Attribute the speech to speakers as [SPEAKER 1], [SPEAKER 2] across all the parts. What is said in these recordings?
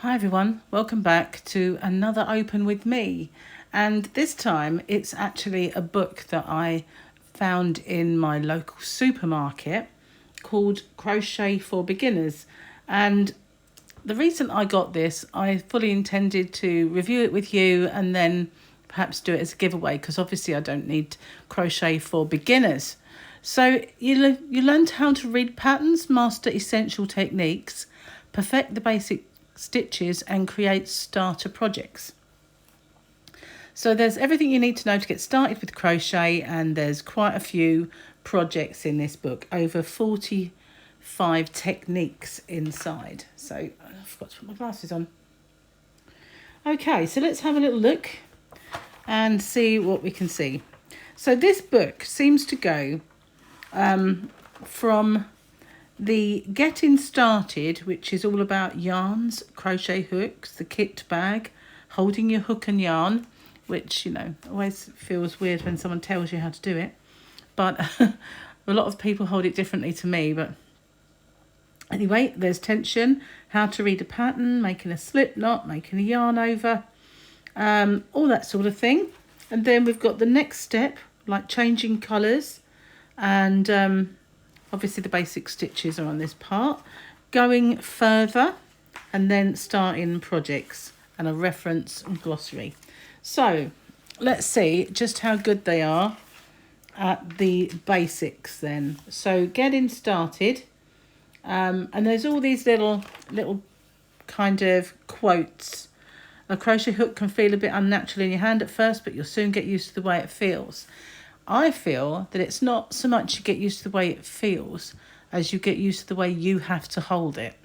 [SPEAKER 1] Hi everyone, welcome back to another Open with me, and this time it's actually a book that I found in my local supermarket called Crochet for Beginners. And the reason I got this, I fully intended to review it with you and then perhaps do it as a giveaway, because obviously I don't need crochet for beginners. So you learned how to read patterns, master essential techniques, perfect the basic stitches and create starter projects. So there's everything you need to know to get started with crochet, and there's quite a few projects in this book, over 45 techniques inside. So I forgot to put my glasses on. Okay, so let's have a little look and see what we can see. So this book seems to go from the getting started, which is all about yarns, crochet hooks, the kit bag, holding your hook and yarn, which, always feels weird when someone tells you how to do it. But a lot of people hold it differently to me. But anyway, there's tension, how to read a pattern, making a slip knot, making a yarn over, all that sort of thing. And then we've got the next step, like changing colours, and obviously the basic stitches are on this part. Going further, and then starting projects, and a reference and glossary. So let's see just how good they are at the basics then. So getting started, and there's all these little kind of quotes. A crochet hook can feel a bit unnatural in your hand at first, but you'll soon get used to the way it feels. I feel that it's not so much you get used to the way it feels as you get used to the way you have to hold it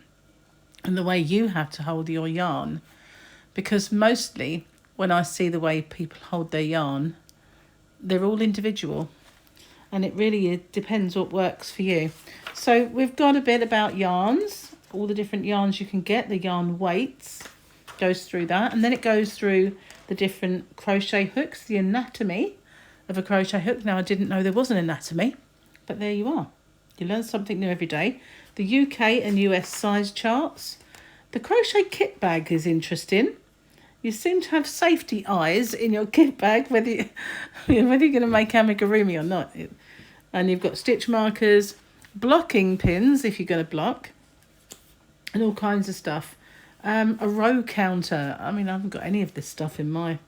[SPEAKER 1] and the way you have to hold your yarn. Because mostly when I see the way people hold their yarn, they're all individual, and it really depends what works for you. So we've got a bit about yarns, all the different yarns you can get, the yarn weights, goes through that, and then it goes through the different crochet hooks, the anatomy of a crochet hook. Now, I didn't know there was an anatomy, but there you are. You learn something new every day. The UK and US size charts. The crochet kit bag is interesting. You seem to have safety eyes in your kit bag, whether you're going to make amigurumi or not. And you've got stitch markers, blocking pins if you're going to block, and all kinds of stuff. A row counter. I mean, I haven't got any of this stuff in my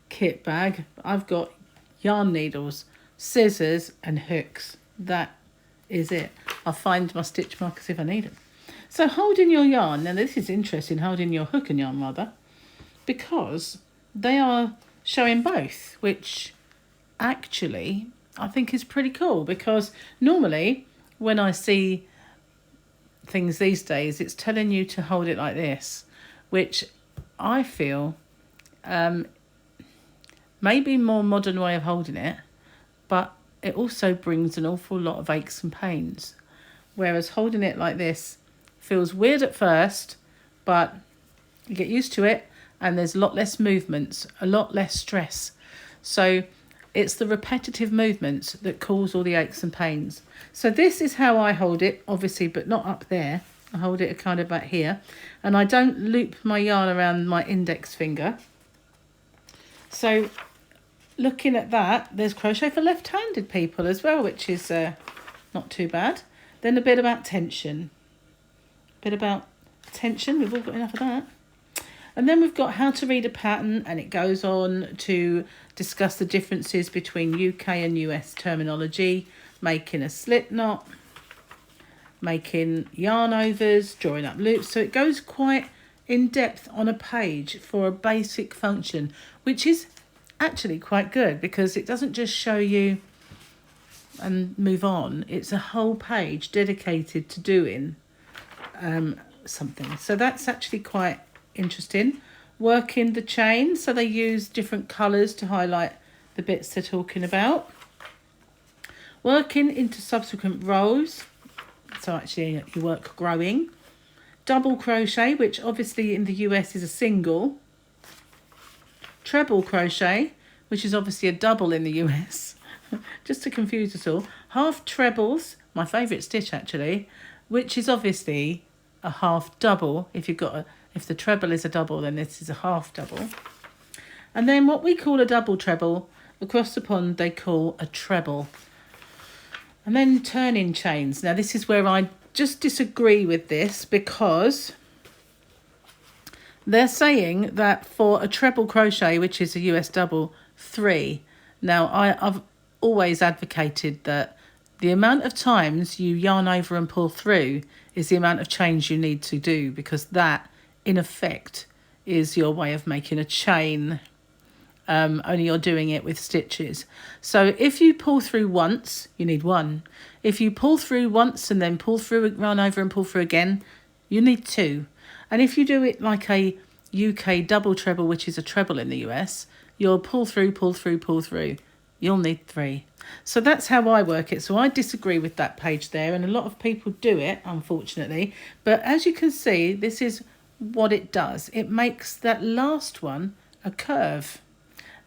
[SPEAKER 1] kit bag. I've got yarn needles, scissors and hooks. That is it. I'll find my stitch markers if I need them. So holding your yarn, now this is interesting, holding your hook and yarn rather, because they are showing both, which actually I think is pretty cool, because normally when I see things these days, it's telling you to hold it like this, which I feel maybe more modern way of holding it, but it also brings an awful lot of aches and pains. Whereas holding it like this feels weird at first, but you get used to it, and there's a lot less movements, a lot less stress. So it's the repetitive movements that cause all the aches and pains. So this is how I hold it, obviously, but not up there. I hold it kind of back here, and I don't loop my yarn around my index finger. So looking at that, there's crochet for left-handed people as well, which is not too bad. Then a bit about tension. We've all got enough of that. And then we've got how to read a pattern, and it goes on to discuss the differences between UK and US terminology, making a slip knot, making yarn overs, drawing up loops. So it goes quite in depth on a page for a basic function, which is actually quite good, because it doesn't just show you and move on. It's a whole page dedicated to doing something. So that's actually quite interesting. Working the chain, so they use different colours to highlight the bits they're talking about. Working into subsequent rows, so actually you work growing. Double crochet, which obviously in the US is a single. Treble crochet, which is obviously a double in the US, just to confuse us all. Half trebles, my favourite stitch actually, which is obviously a half double if you've got If the treble is a double, then this is a half double. And then what we call a double treble, across the pond they call a treble. And then turn-in chains. Now this is where I just disagree with this, because they're saying that for a treble crochet, which is a US double, 3. Now I've always advocated that the amount of times you yarn over and pull through is the amount of chains you need to do, because that in effect is your way of making a chain. Only you're doing it with stitches. So if you pull through once, you need 1. If you pull through once and then pull through, run over and pull through again, you need 2. And if you do it like a UK double treble, which is a treble in the US, you'll pull through, pull through, pull through. You'll need 3. So that's how I work it. So I disagree with that page there, and a lot of people do it, unfortunately. But as you can see, this is what it does. It makes that last one a curve.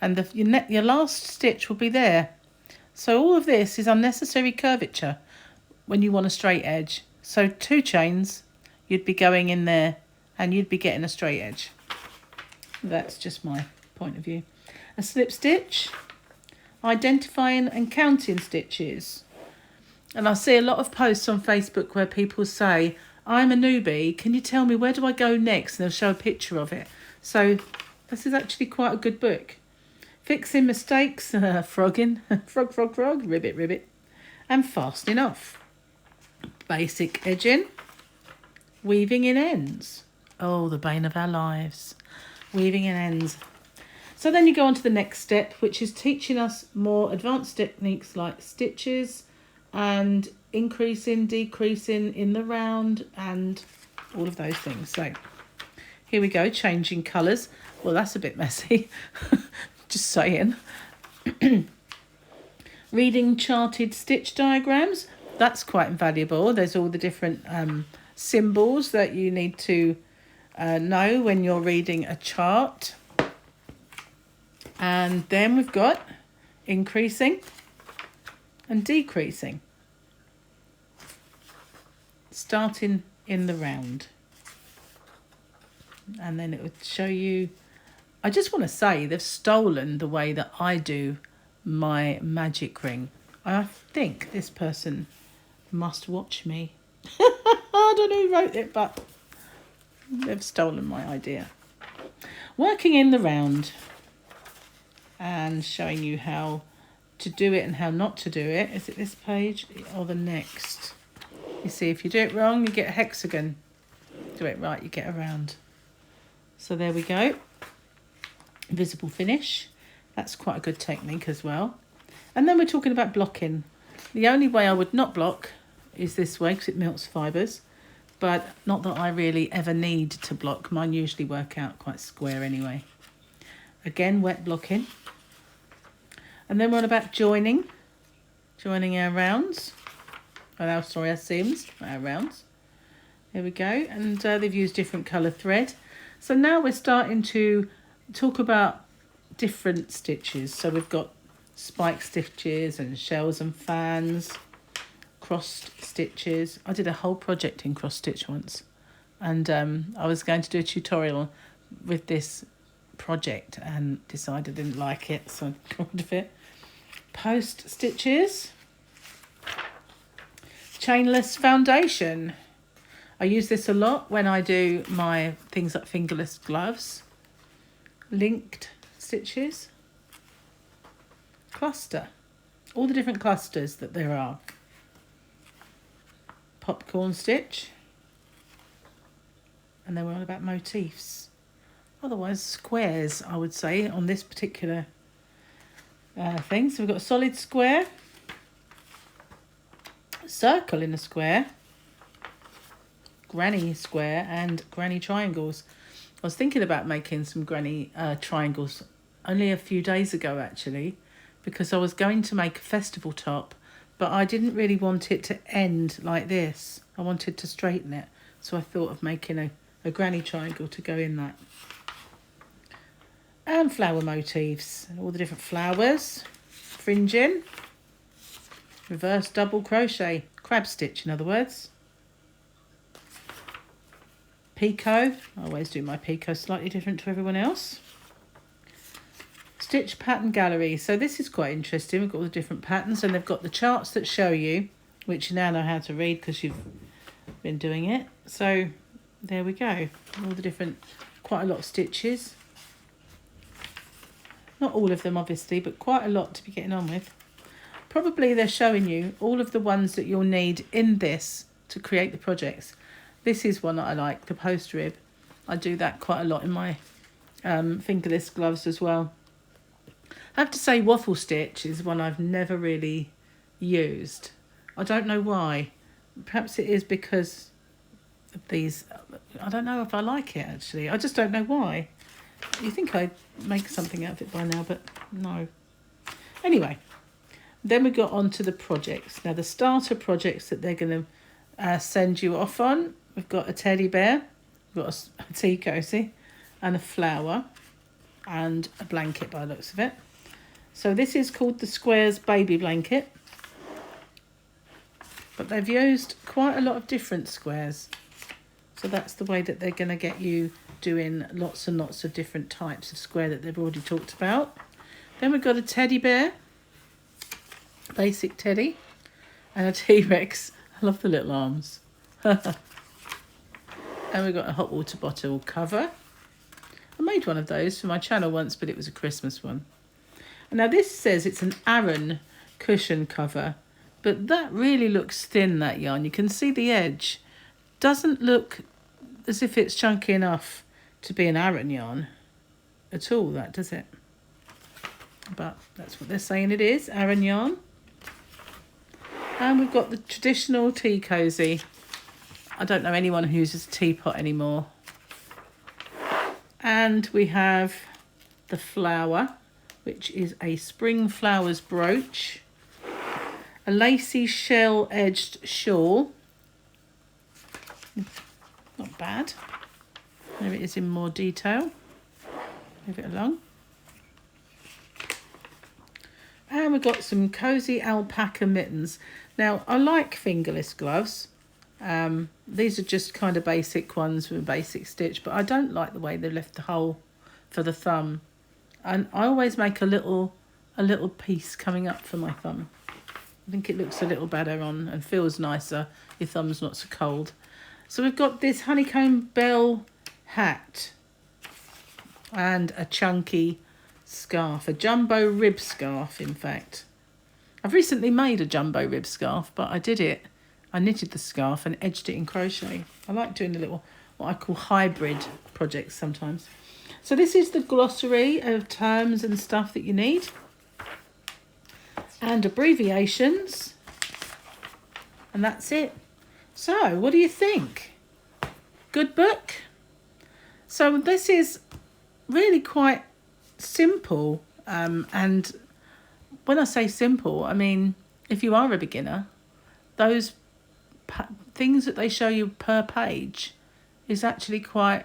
[SPEAKER 1] And your last stitch will be there. So all of this is unnecessary curvature when you want a straight edge. So 2 chains, you'd be going in there and you'd be getting a straight edge. That's just my point of view. A slip stitch, identifying and counting stitches. And I see a lot of posts on Facebook where people say, I'm a newbie, can you tell me where do I go next? And they'll show a picture of it. So this is actually quite a good book. Fixing mistakes, frogging, frog, ribbit, and fastening off. Basic edging, weaving in ends. Oh, the bane of our lives, weaving in ends. So then you go on to the next step, which is teaching us more advanced techniques like stitches and increasing, decreasing in the round and all of those things. So here we go, changing colours. Well, that's a bit messy. Just saying. Reading charted stitch diagrams. That's quite invaluable. There's all the different symbols that you need to know when you're reading a chart. And then we've got increasing and decreasing. Starting in the round. And then it would show you, I just want to say they've stolen the way that I do my magic ring. I think this person must watch me. I don't know who wrote it, but they've stolen my idea. Working in the round and showing you how to do it and how not to do it. Is it this page or the next? You see, if you do it wrong, you get a hexagon. Do it right, you get a round. So there we go. Visible finish. That's quite a good technique as well. And then we're talking about blocking. The only way I would not block is this way because it melts fibres. But not that I really ever need to block. Mine usually work out quite square anyway. Again, wet blocking. And then we're on about joining. Joining our rounds. Oh, sorry, our seams, our rounds. There we go. And they've used different colour thread. So now we're starting to talk about different stitches. So we've got spike stitches and shells and fans, crossed stitches. I did a whole project in cross stitch once, and I was going to do a tutorial with this project and decided I didn't like it, so I got rid of it. Post stitches, chainless foundation. I use this a lot when I do my things like fingerless gloves. Linked stitches. Cluster. All the different clusters that there are. Popcorn stitch. And then we're on about motifs. Otherwise squares, I would say, on this particular thing. So we've got a solid square. Circle in a square. Granny square and granny triangles. I was thinking about making some granny triangles only a few days ago actually, because I was going to make a festival top, but I didn't really want it to end like this. I wanted to straighten it, so I thought of making a granny triangle to go in that. And flower motifs, all the different flowers, fringing, reverse double crochet, crab stitch in other words. Picot. I always do my Picot slightly different to everyone else. Stitch pattern gallery. So this is quite interesting. We've got all the different patterns, and they've got the charts that show you, which you now know how to read because you've been doing it. So there we go. All the different, quite a lot of stitches. Not all of them, obviously, but quite a lot to be getting on with. Probably they're showing you all of the ones that you'll need in this to create the projects. This is one that I like, the post rib. I do that quite a lot in my fingerless gloves as well. I have to say waffle stitch is one I've never really used. I don't know why. Perhaps it is because of these. I don't know if I like it, actually. I just don't know why. You think I'd make something out of it by now, but no. Anyway, then we got on to the projects. Now, the starter projects that they're going to send you off on. We've got a teddy bear, we've got a tea cozy, and a flower, and a blanket by the looks of it. So this is called the Squares Baby Blanket. But they've used quite a lot of different squares. So that's the way that they're going to get you doing lots and lots of different types of square that they've already talked about. Then we've got a teddy bear, basic teddy, and a T-Rex. I love the little arms. And we've got a hot water bottle cover. I made one of those for my channel once, but it was a Christmas one. And now this says it's an Aran cushion cover, but that really looks thin, that yarn. You can see the edge. Doesn't look as if it's chunky enough to be an Aran yarn at all, that does it? But that's what they're saying it is, Aran yarn. And we've got the traditional tea cozy. I don't know anyone who uses a teapot anymore. And we have the flower, which is a spring flowers brooch. A lacy shell-edged shawl. Not bad. There it is in more detail. Move it along. And we've got some cozy alpaca mittens. Now, I like fingerless gloves. These are just kind of basic ones with a basic stitch, but I don't like the way they left the hole for the thumb. And I always make a little piece coming up for my thumb. I think it looks a little better on and feels nicer. Your thumb's not so cold. So we've got this honeycomb bell hat and a chunky scarf, a jumbo rib scarf, in fact. I've recently made a jumbo rib scarf, but I knitted the scarf and edged it in crochet. I like doing the little, what I call hybrid projects sometimes. So this is the glossary of terms and stuff that you need. And abbreviations. And that's it. So, what do you think? Good book? So this is really quite simple. And when I say simple, I mean, if you are a beginner, those things that they show you per page is actually quite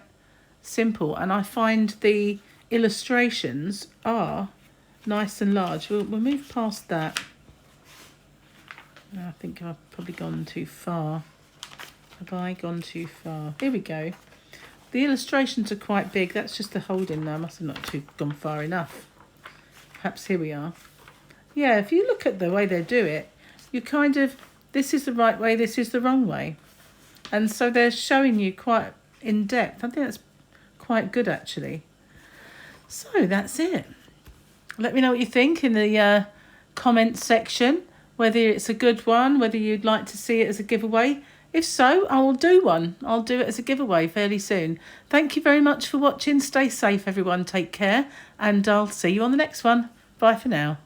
[SPEAKER 1] simple. And I find the illustrations are nice and large. We'll move past that. I think I've probably gone too far. Have I gone too far? Here we go. The illustrations are quite big. That's just the holding now. I must have not gone far enough. Perhaps here we are. Yeah, if you look at the way they do it, you kind of, this is the right way, this is the wrong way. And so they're showing you quite in depth. I think that's quite good, actually. So that's it. Let me know what you think in the comments section, whether it's a good one, whether you'd like to see it as a giveaway. If so, I will do one. I'll do it as a giveaway fairly soon. Thank you very much for watching. Stay safe, everyone. Take care. And I'll see you on the next one. Bye for now.